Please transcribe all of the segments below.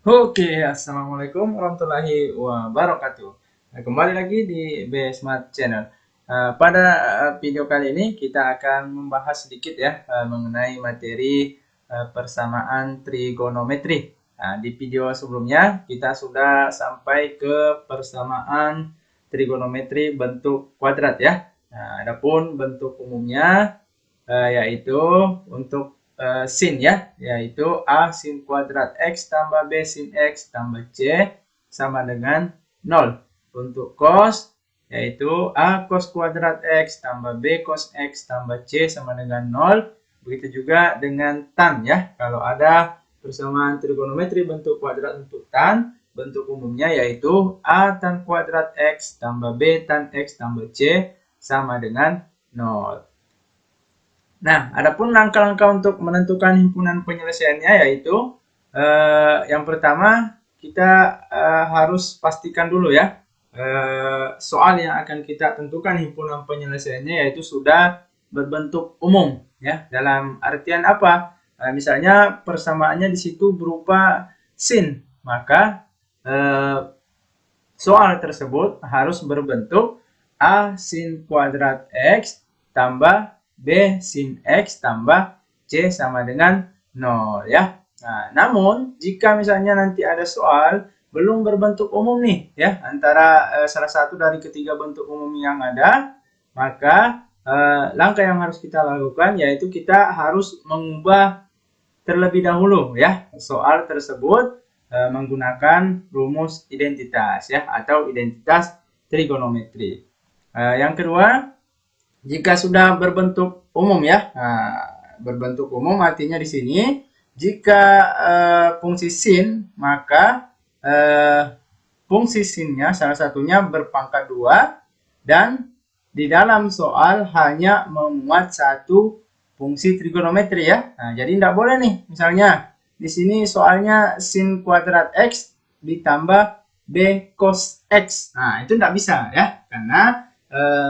Oke, assalamualaikum warahmatullahi wabarakatuh. Nah, kembali lagi di B Smart Channel. Pada video kali ini kita akan membahas sedikit ya mengenai materi persamaan trigonometri. Nah, di video sebelumnya kita sudah sampai ke persamaan trigonometri bentuk kuadrat ya. Nah, adapun bentuk umumnya yaitu untuk sin ya, yaitu A sin kuadrat X tambah B sin X tambah C sama dengan 0. Untuk cos, yaitu A cos kuadrat X tambah B cos X tambah C sama dengan 0. Begitu juga dengan tan ya, kalau ada persamaan trigonometri bentuk kuadrat untuk tan, bentuk umumnya yaitu A tan kuadrat X tambah B tan X tambah C sama dengan 0. Nah, adapun langkah-langkah untuk menentukan himpunan penyelesaiannya yaitu yang pertama kita harus pastikan dulu ya soal yang akan kita tentukan himpunan penyelesaiannya yaitu sudah berbentuk umum ya. Dalam artian apa? Misalnya persamaannya di situ berupa sin, maka soal tersebut harus berbentuk A sin kuadrat X tambah B sin X tambah C sama dengan 0 ya. Nah, namun jika misalnya nanti ada soal belum berbentuk umum nih ya antara salah satu dari ketiga bentuk umum yang ada, maka langkah yang harus kita lakukan yaitu kita harus mengubah terlebih dahulu ya soal tersebut menggunakan rumus identitas ya atau identitas trigonometri. Yang kedua, jika sudah berbentuk umum ya, berbentuk umum artinya di sini jika fungsi sin maka fungsi sinnya salah satunya berpangkat 2 dan di dalam soal hanya memuat satu fungsi trigonometri ya. Nah, jadi tidak boleh nih misalnya di sini soalnya sin kuadrat X ditambah B cos X. Nah, itu tidak bisa ya karena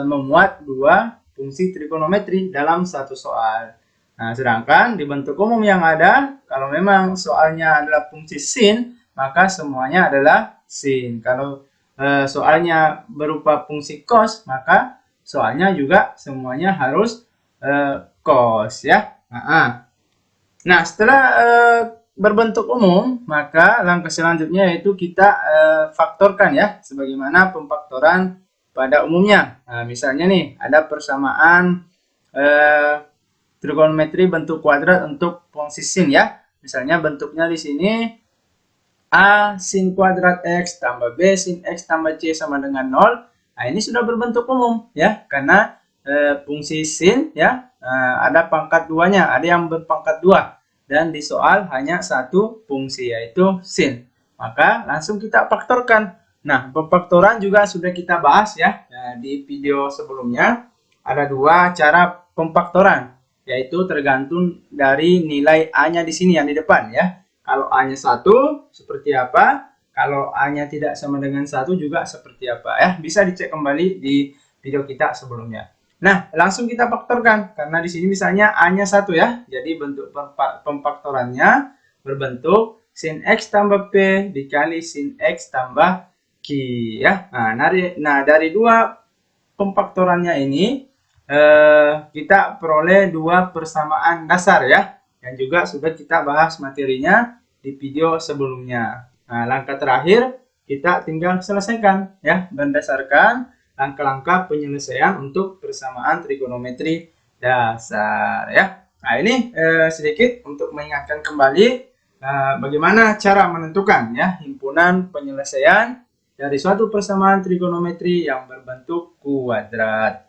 memuat dua fungsi trigonometri dalam satu soal. Nah, sedangkan di bentuk umum yang ada, kalau memang soalnya adalah fungsi sin, maka semuanya adalah sin. Kalau soalnya berupa fungsi cos, maka soalnya juga semuanya harus cos ya. Nah, setelah berbentuk umum, maka langkah selanjutnya yaitu kita faktorkan ya, sebagaimana pemfaktoran pada umumnya. Nah, misalnya nih, ada persamaan trigonometri bentuk kuadrat untuk fungsi sin ya. Misalnya bentuknya di sini A sin kuadrat X tambah B sin X tambah C sama dengan 0. Nah, ini sudah berbentuk umum ya, karena fungsi sin ya ada pangkat 2-nya, ada yang berpangkat 2 dan di soal hanya satu fungsi yaitu sin. Maka langsung kita faktorkan. Nah, pemfaktoran juga sudah kita bahas ya di video sebelumnya. Ada dua cara pemfaktoran, yaitu tergantung dari nilai A-nya di sini yang di depan ya. Kalau A-nya 1 seperti apa? Kalau A-nya tidak sama dengan 1 juga seperti apa ya? Bisa dicek kembali di video kita sebelumnya. Nah, langsung kita faktorkan karena di sini misalnya A-nya 1 ya. Jadi bentuk pemfaktorannya berbentuk sin X tambah P dikali sin X tambah Q ya. Nah, dari dua pemfaktorannya ini kita peroleh dua persamaan dasar ya, yang juga sudah kita bahas materinya di video sebelumnya. Nah, langkah terakhir kita tinggal selesaikan ya berdasarkan langkah-langkah penyelesaian untuk persamaan trigonometri dasar ya. Nah, ini sedikit untuk mengingatkan kembali bagaimana cara menentukan ya himpunan penyelesaian dari suatu persamaan trigonometri yang berbentuk kuadrat.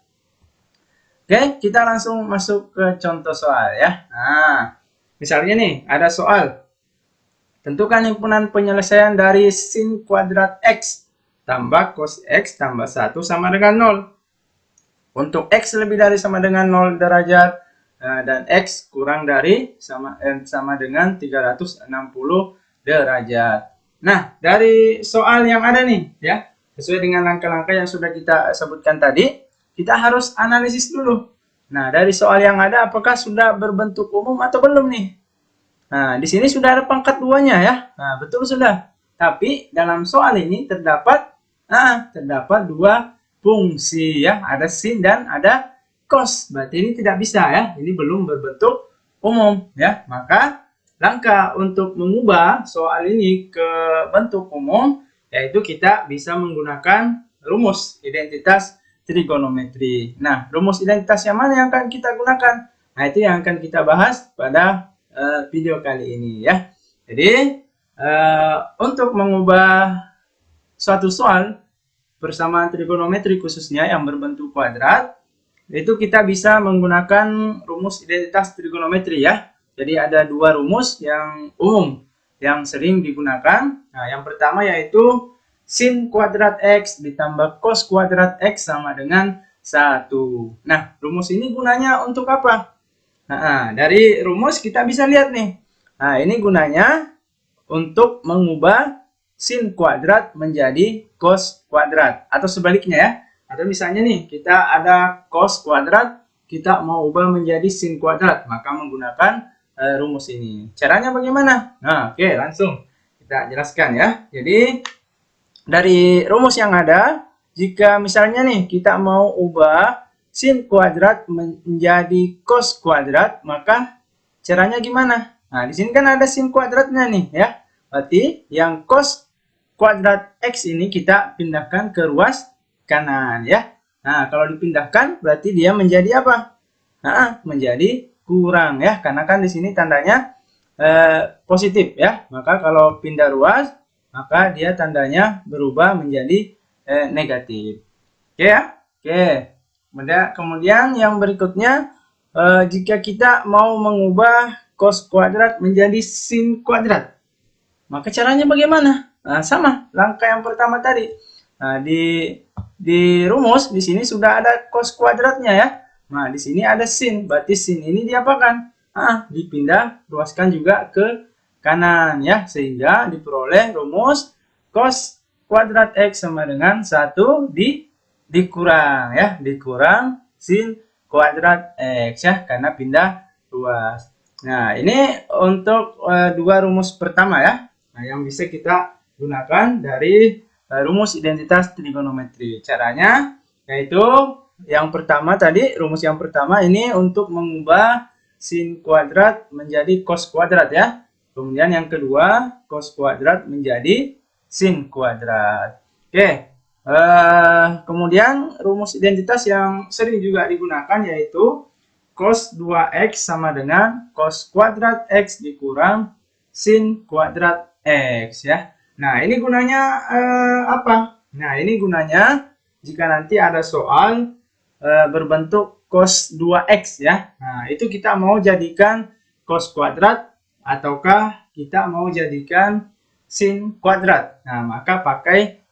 Oke, kita langsung masuk ke contoh soal ya. Nah, misalnya nih ada soal. Tentukan himpunan penyelesaian dari sin kuadrat X tambah cos X tambah 1 sama dengan 0. Untuk X lebih dari sama dengan 0 derajat dan X kurang dari sama dengan 360 derajat. Nah, dari soal yang ada nih ya, sesuai dengan langkah-langkah yang sudah kita sebutkan tadi, kita harus analisis dulu. Nah, dari soal yang ada apakah sudah berbentuk umum atau belum nih? Nah, di sini sudah ada pangkat 2-nya ya. Nah, betul sudah. Tapi dalam soal ini terdapat dua fungsi ya. Ada sin dan ada cos. Berarti ini tidak bisa ya. Ini belum berbentuk umum ya. Maka langkah untuk mengubah soal ini ke bentuk umum yaitu kita bisa menggunakan rumus identitas trigonometri. Nah, rumus identitas yang mana yang akan kita gunakan? Nah, itu yang akan kita bahas pada video kali ini ya. Jadi untuk mengubah suatu soal persamaan trigonometri khususnya yang berbentuk kuadrat, itu kita bisa menggunakan rumus identitas trigonometri ya. Jadi ada dua rumus yang umum yang sering digunakan. Nah, yang pertama yaitu sin kuadrat X ditambah cos kuadrat X sama dengan 1. Nah, rumus ini gunanya untuk apa? Nah, dari rumus kita bisa lihat nih. Nah, ini gunanya untuk mengubah sin kuadrat menjadi cos kuadrat. Atau sebaliknya ya. Atau misalnya nih, kita ada cos kuadrat, kita mau ubah menjadi sin kuadrat. Maka menggunakan rumus ini. Caranya bagaimana? Nah, oke, langsung kita jelaskan ya. Jadi, dari rumus yang ada, jika misalnya nih, kita mau ubah sin kuadrat menjadi cos kuadrat, maka caranya gimana? Nah, di sini kan ada sin kuadratnya nih ya. Berarti yang cos kuadrat X ini kita pindahkan ke ruas kanan ya. Nah, kalau dipindahkan berarti dia menjadi apa? Nah, menjadi kurang ya. Karena kan di sini tandanya positif ya. Maka kalau pindah ruas, maka dia tandanya berubah menjadi negatif. Oke ya? Oke. Kemudian yang berikutnya, jika kita mau mengubah cos kuadrat menjadi sin kuadrat, maka caranya bagaimana? Nah, sama langkah yang pertama tadi. Nah, di rumus di sini sudah ada cos kuadratnya ya. Nah, di sini ada sin, berarti sin ini diapakan? Dipindah ruaskan juga ke kanan ya, sehingga diperoleh rumus cos kuadrat X sama dengan 1 dikurang ya, dikurang sin kuadrat X ya, karena pindah ruas. Nah, ini untuk dua rumus pertama ya. Nah, yang bisa kita gunakan dari rumus identitas trigonometri. Caranya yaitu yang pertama tadi, rumus yang pertama ini untuk mengubah sin kuadrat menjadi cos kuadrat ya. Kemudian yang kedua, cos kuadrat menjadi sin kuadrat. Oke. Kemudian rumus identitas yang sering juga digunakan yaitu cos 2x sama dengan cos kuadrat x dikurang sin kuadrat x ya. Nah, ini gunanya apa? Nah, ini gunanya jika nanti ada soal berbentuk cos 2x ya. Nah, itu kita mau jadikan cos kuadrat ataukah kita mau jadikan sin kuadrat. Nah, maka pakai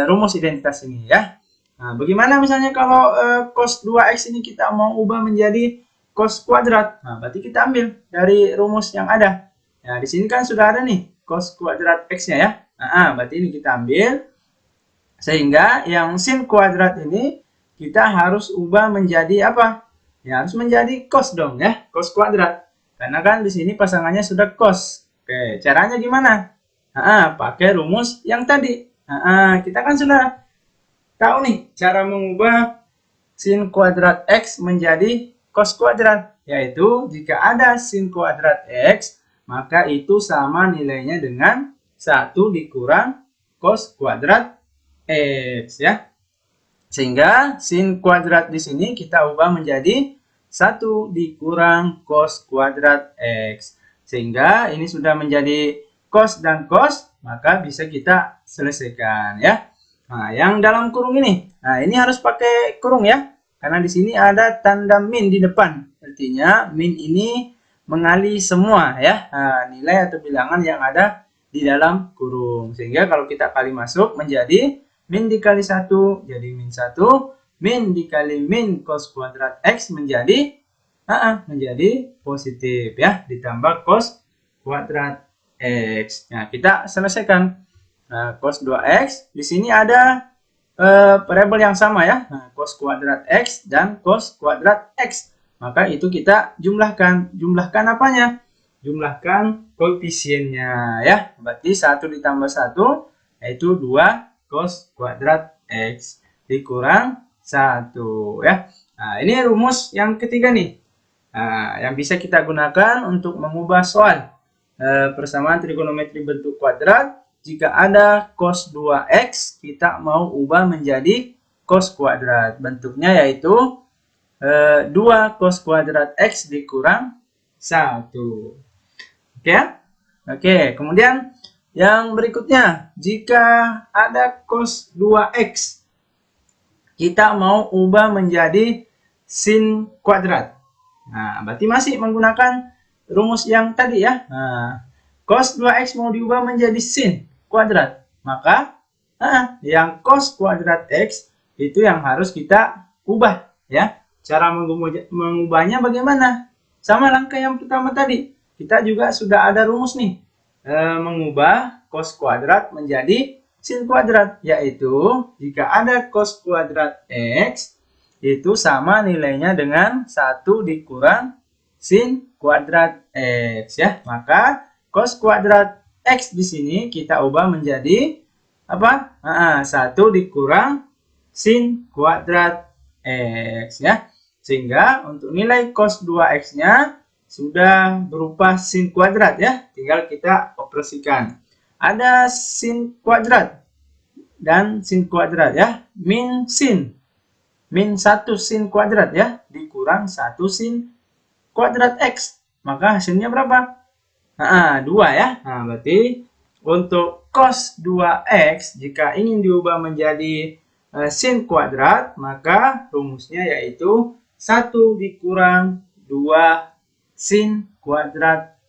rumus identitas ini ya. Nah, bagaimana misalnya kalau cos 2x ini kita mau ubah menjadi cos kuadrat? Nah, berarti kita ambil dari rumus yang ada. Nah, di sini kan sudah ada nih cos kuadrat x-nya ya. Nah, berarti ini kita ambil. Sehingga yang sin kuadrat ini kita harus ubah menjadi apa? Ya, harus menjadi cos dong ya, cos kuadrat. Karena kan di sini pasangannya sudah cos. Oke, caranya gimana? Pakai rumus yang tadi. Kita kan sudah tahu nih cara mengubah sin kuadrat X menjadi cos kuadrat. Yaitu jika ada sin kuadrat X, maka itu sama nilainya dengan 1 dikurang cos kuadrat X ya. Sehingga sin kuadrat di sini kita ubah menjadi 1 dikurang cos kuadrat X. Sehingga ini sudah menjadi cos dan cos, maka bisa kita selesaikan ya. Nah, yang dalam kurung ini. Nah, ini harus pakai kurung ya. Karena di sini ada tanda min di depan. Artinya min ini mengali semua ya. Nah, nilai atau bilangan yang ada di dalam kurung. Sehingga kalau kita kali masuk menjadi min dikali 1 jadi min 1. Min dikali min cos kuadrat X menjadi positif ya. Ditambah cos kuadrat X. Nah, kita selesaikan. Nah, cos 2X. Di sini ada variabel yang sama ya. Nah, cos kuadrat X dan cos kuadrat X. Maka itu kita jumlahkan. Jumlahkan apanya? jumlahkan koefisiennya ya. Berarti 1 ditambah 1 yaitu 2 cos kuadrat X dikurang 1 ya. Nah, ini rumus yang ketiga nih. Nah, yang bisa kita gunakan untuk mengubah soal persamaan trigonometri bentuk kuadrat. Jika ada cos 2X, kita mau ubah menjadi cos kuadrat. Bentuknya yaitu 2 cos kuadrat X dikurang 1. Oke ya? Oke, kemudian yang berikutnya, jika ada cos 2X, kita mau ubah menjadi sin kuadrat. Nah, berarti masih menggunakan rumus yang tadi ya. Nah, cos 2X mau diubah menjadi sin kuadrat. Maka, yang cos kuadrat X itu yang harus kita ubah ya. Cara mengubahnya bagaimana? Sama langkah yang pertama tadi. Kita juga sudah ada rumus nih. Mengubah cos kuadrat menjadi sin kuadrat. Yaitu, jika ada cos kuadrat X, itu sama nilainya dengan 1 dikurang sin kuadrat X ya. Maka, cos kuadrat X di sini kita ubah menjadi apa? 1 dikurang sin kuadrat X ya. Sehingga untuk nilai cos 2X-nya sudah berupa sin kuadrat ya. Tinggal kita operasikan. Ada sin kuadrat dan sin kuadrat ya. Min sin. Min 1 sin kuadrat ya. Dikurang 1 sin kuadrat X. Maka hasilnya berapa? 2 ya. Nah, berarti untuk cos 2X jika ingin diubah menjadi sin kuadrat, maka rumusnya yaitu 1 dikurang 2 sin kuadrat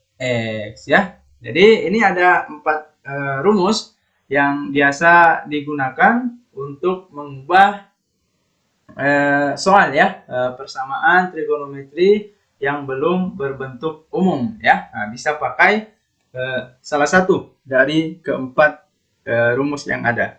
X ya. Jadi ini ada 4 rumus yang biasa digunakan untuk mengubah soal ya, persamaan trigonometri yang belum berbentuk umum ya. Nah, bisa pakai salah satu dari keempat rumus yang ada.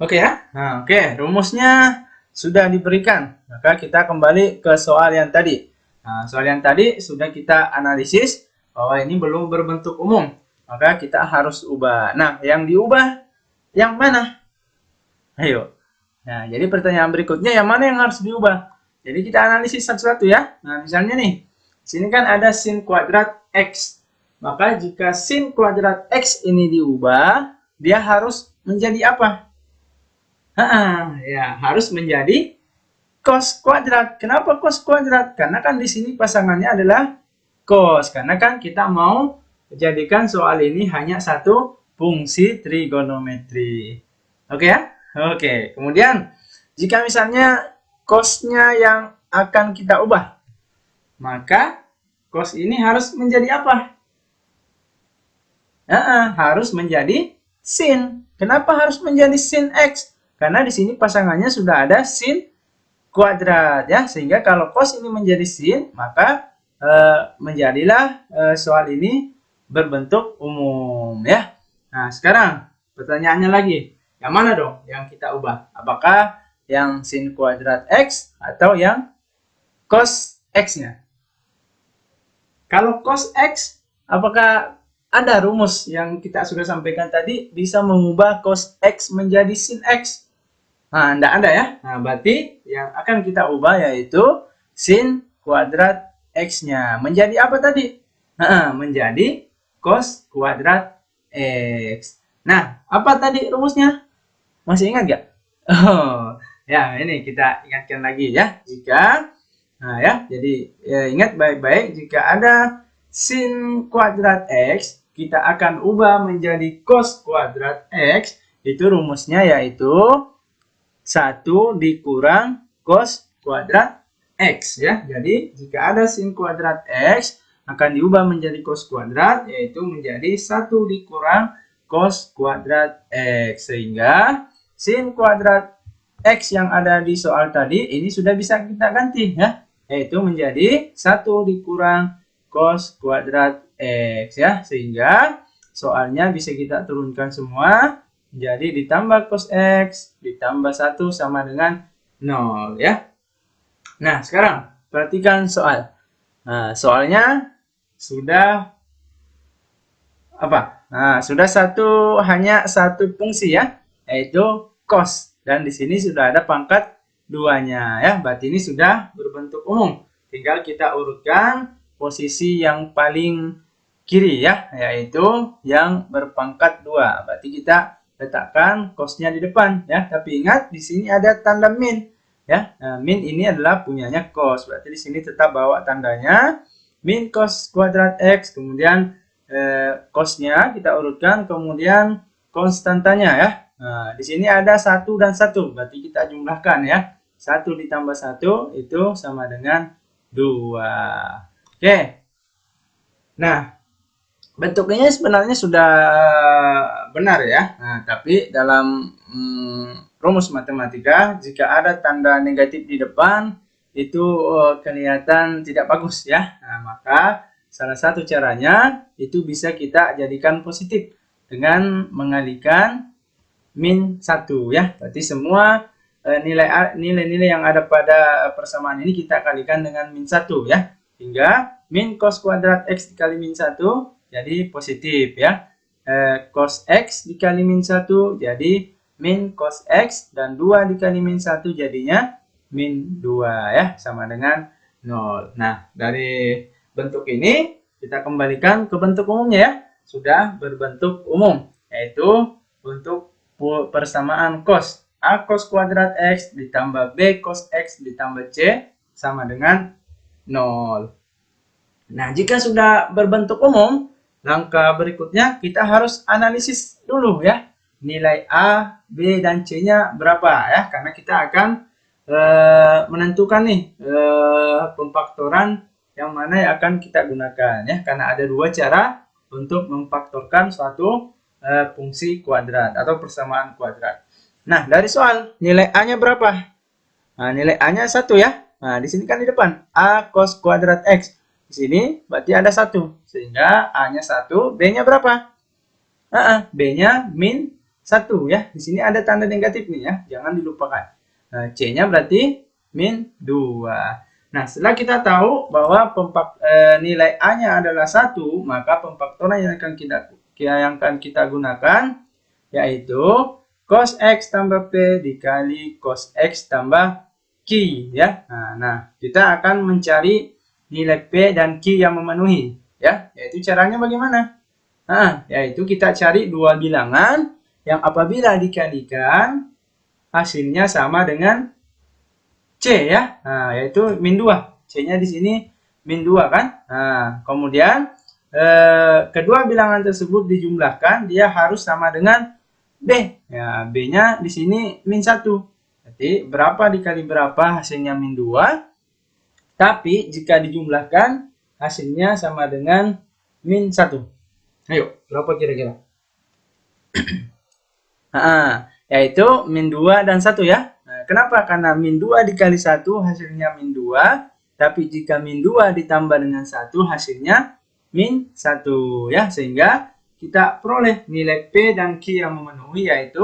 Oke ya. Nah, oke, rumusnya sudah diberikan. Maka kita kembali ke soal yang tadi. Nah, soal yang tadi sudah kita analisis bahwa ini belum berbentuk umum. Maka kita harus ubah. Nah, yang diubah yang mana? Ayo. Nah, jadi pertanyaan berikutnya yang mana yang harus diubah? Jadi kita analisis satu-satu ya. Nah, misalnya nih, sini kan ada sin kuadrat X. Maka jika sin kuadrat X ini diubah, dia harus menjadi apa? Ya, harus menjadi cos kuadrat. Kenapa cos kuadrat? Karena kan di sini pasangannya adalah cos. Karena kan kita mau jadikan soal ini hanya satu fungsi trigonometri. Oke ya? Oke. Kemudian, jika misalnya cosnya yang akan kita ubah, maka cos ini harus menjadi apa? Harus menjadi sin. Kenapa harus menjadi sin X? Karena di sini pasangannya sudah ada sin kuadrat ya, sehingga kalau cos ini menjadi sin, maka menjadilah soal ini berbentuk umum ya. Nah, sekarang pertanyaannya lagi, yang mana dong yang kita ubah? Apakah yang sin kuadrat X atau yang cos X-nya? Kalau cos X, apakah ada rumus yang kita sudah sampaikan tadi bisa mengubah cos X menjadi sin X? Nah, tidak ada ya. Nah, berarti yang akan kita ubah yaitu sin kuadrat X-nya. Menjadi apa tadi? Menjadi cos kuadrat X. Nah, apa tadi rumusnya? Masih ingat nggak? Oh, ya ini kita ingatkan lagi ya. Jadi ingat baik-baik, jika ada sin kuadrat X, kita akan ubah menjadi cos kuadrat X. Itu rumusnya yaitu 1 dikurang cos kuadrat X ya. Jadi jika ada sin kuadrat X akan diubah menjadi cos kuadrat, yaitu menjadi 1 dikurang cos kuadrat X. Sehingga sin kuadrat X yang ada di soal tadi ini sudah bisa kita ganti ya, yaitu menjadi 1 dikurang cos kuadrat X ya. Sehingga soalnya bisa kita turunkan semua. Jadi ditambah cos X ditambah 1 sama dengan 0 ya. Nah, sekarang perhatikan soal. Nah, soalnya sudah apa? Nah, sudah hanya satu fungsi ya, yaitu cos. Dan di sini sudah ada pangkat 2-nya ya. Berarti ini sudah berbentuk umum. Tinggal kita urutkan posisi yang paling kiri ya, yaitu yang berpangkat 2. Berarti kita letakkan cosnya di depan ya. Tapi ingat di sini ada tanda min ya. Nah, min ini adalah punyanya cos. Berarti di sini tetap bawa tandanya min cos kuadrat X, kemudian cosnya kita urutkan, kemudian konstantanya ya. Nah, di sini ada 1 dan 1, berarti kita jumlahkan ya. 1 ditambah 1 itu sama dengan 2. Oke. Nah, bentuknya sebenarnya sudah benar ya. Nah, tapi dalam rumus matematika, jika ada tanda negatif di depan, itu kelihatan tidak bagus ya. Nah, maka salah satu caranya itu bisa kita jadikan positif dengan mengalihkan min 1 ya. Berarti semua nilai-nilai yang ada pada persamaan ini kita kalikan dengan min 1 ya. Hingga min cos kuadrat X dikali min 1 jadi positif ya. Cos X dikali min 1 jadi min cos X, dan 2 dikali min 1 jadinya min 2 ya, sama dengan 0. Nah, dari bentuk ini kita kembalikan ke bentuk umumnya ya. Sudah berbentuk umum, yaitu untuk persamaan cos. A cos kuadrat X ditambah B cos X ditambah C sama dengan 0. Nah, jika sudah berbentuk umum, langkah berikutnya kita harus analisis dulu ya. Nilai A, B, dan C-nya berapa ya. Karena kita akan menentukan nih pemfaktoran yang mana yang akan kita gunakan ya, karena ada 2 cara untuk memfaktorkan suatu fungsi kuadrat atau persamaan kuadrat. Nah, dari soal nilai A-nya berapa? Nah, nilai A-nya 1 ya. Nah, di sini kan di depan A cos kuadrat X. Di sini berarti ada 1, sehingga A-nya 1, B-nya berapa? B-nya min 1 ya. Di sini ada tanda negatif nih ya, jangan dilupakan. Nah, C-nya berarti min 2. Nah, setelah kita tahu bahwa nilai A-nya adalah 1, maka pemfaktoran yang akan kita gunakan yaitu cos X tambah P dikali cos X tambah Q ya. Nah, kita akan mencari nilai P dan Q yang memenuhi ya. Yaitu caranya bagaimana? Yaitu kita cari 2 bilangan yang apabila dikalikan hasilnya sama dengan C ya. Nah, yaitu min 2. C-nya di sini min 2 kan? Nah, kemudian kedua bilangan tersebut dijumlahkan, dia harus sama dengan B. Ya, B-nya di sini min 1. Jadi berapa dikali berapa hasilnya min 2. Tapi jika dijumlahkan hasilnya sama dengan min 1. Ayo, berapa kira-kira? Yaitu min 2 dan 1 ya. Nah, kenapa? Karena min 2 dikali 1 hasilnya min 2. Tapi jika min 2 ditambah dengan 1 hasilnya min 1 ya. Sehingga kita peroleh nilai P dan Q yang memenuhi, yaitu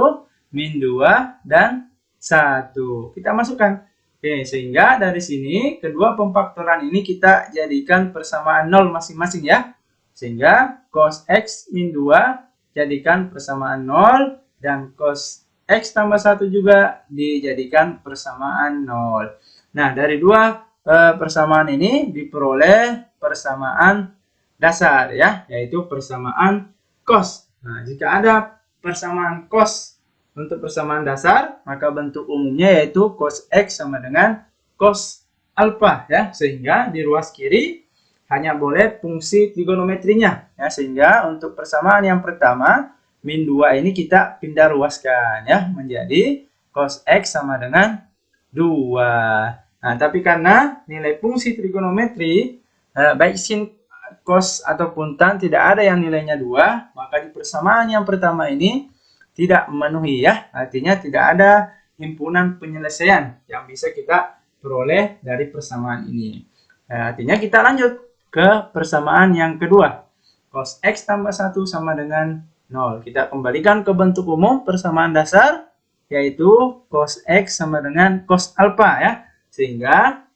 min 2 dan 1. Kita masukkan. Oke, sehingga dari sini kedua pemfaktoran ini kita jadikan persamaan 0 masing-masing ya. Sehingga cos X min 2 jadikan persamaan 0, dan cos X tambah 1 juga dijadikan persamaan 0. Nah, dari 2 persamaan ini diperoleh persamaan dasar ya, yaitu persamaan cos. Nah, jika ada persamaan cos untuk persamaan dasar, maka bentuk umumnya yaitu cos X sama dengan cos alfa ya, sehingga di ruas kiri hanya boleh fungsi trigonometrinya ya, sehingga untuk persamaan yang pertama min 2 ini kita pindah ruaskan ya menjadi cos X sama dengan 2. Nah, tapi karena nilai fungsi trigonometri baik sin, cos ataupun tan tidak ada yang nilainya 2, maka di persamaan yang pertama ini tidak memenuhi ya. Artinya tidak ada himpunan penyelesaian yang bisa kita peroleh dari persamaan ini. Artinya kita lanjut ke persamaan yang kedua. Cos X tambah 1 sama dengan 0. Kita kembalikan ke bentuk umum persamaan dasar, yaitu cos X sama dengan cos alfa ya. Sehingga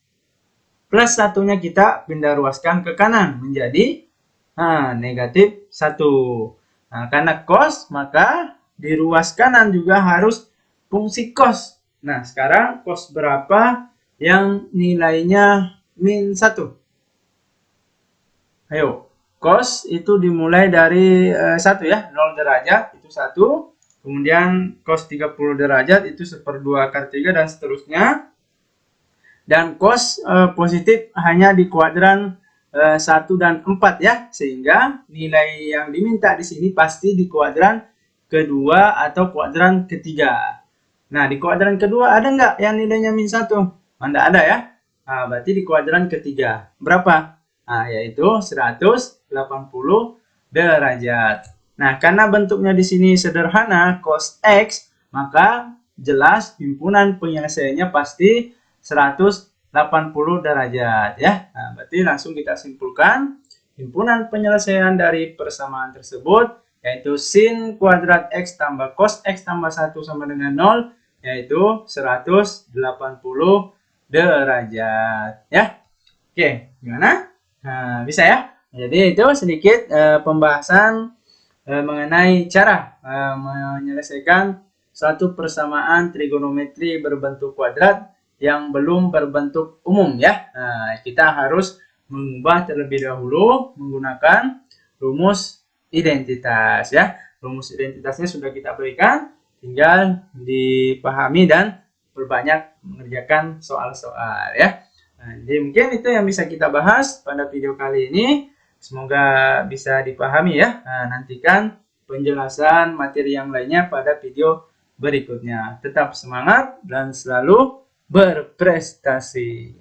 plus 1-nya kita pindah ruaskan ke kanan menjadi Nah, negatif 1. Nah, karena cos, maka di ruas kanan juga harus fungsi cos. Nah, sekarang cos berapa yang nilainya min 1? Ayo, cos itu dimulai dari 1 ya, 0 derajat itu 1. Kemudian cos 30 derajat itu 1/2 akar 3 dan seterusnya. Dan cos positif hanya di kuadran 1 dan 4 ya, sehingga nilai yang diminta di sini pasti di kuadran kedua atau kuadran ketiga. Nah, di kuadran kedua ada nggak yang nilainya min 1? Tidak ada ya. Nah, berarti di kuadran ketiga. Berapa? Nah, yaitu 180 derajat. Nah, karena bentuknya di sini sederhana, cos X, maka jelas himpunan penyelesaiannya pasti 180 derajat ya. Nah, berarti langsung kita simpulkan himpunan penyelesaian dari persamaan tersebut yaitu sin kuadrat X tambah cos X tambah 1 sama dengan 0 yaitu 180 derajat ya. Oke, gimana? Nah, bisa ya? Jadi itu sedikit pembahasan mengenai cara menyelesaikan suatu persamaan trigonometri berbentuk kuadrat yang belum berbentuk umum ya. Nah, kita harus mengubah terlebih dahulu menggunakan rumus identitas ya. Rumus identitasnya sudah kita berikan, tinggal dipahami dan berbanyak mengerjakan soal-soal ya. Nah, jadi mungkin itu yang bisa kita bahas pada video kali ini. Semoga bisa dipahami ya. Nah, nantikan penjelasan materi yang lainnya pada video berikutnya. Tetap semangat dan selalu berprestasi.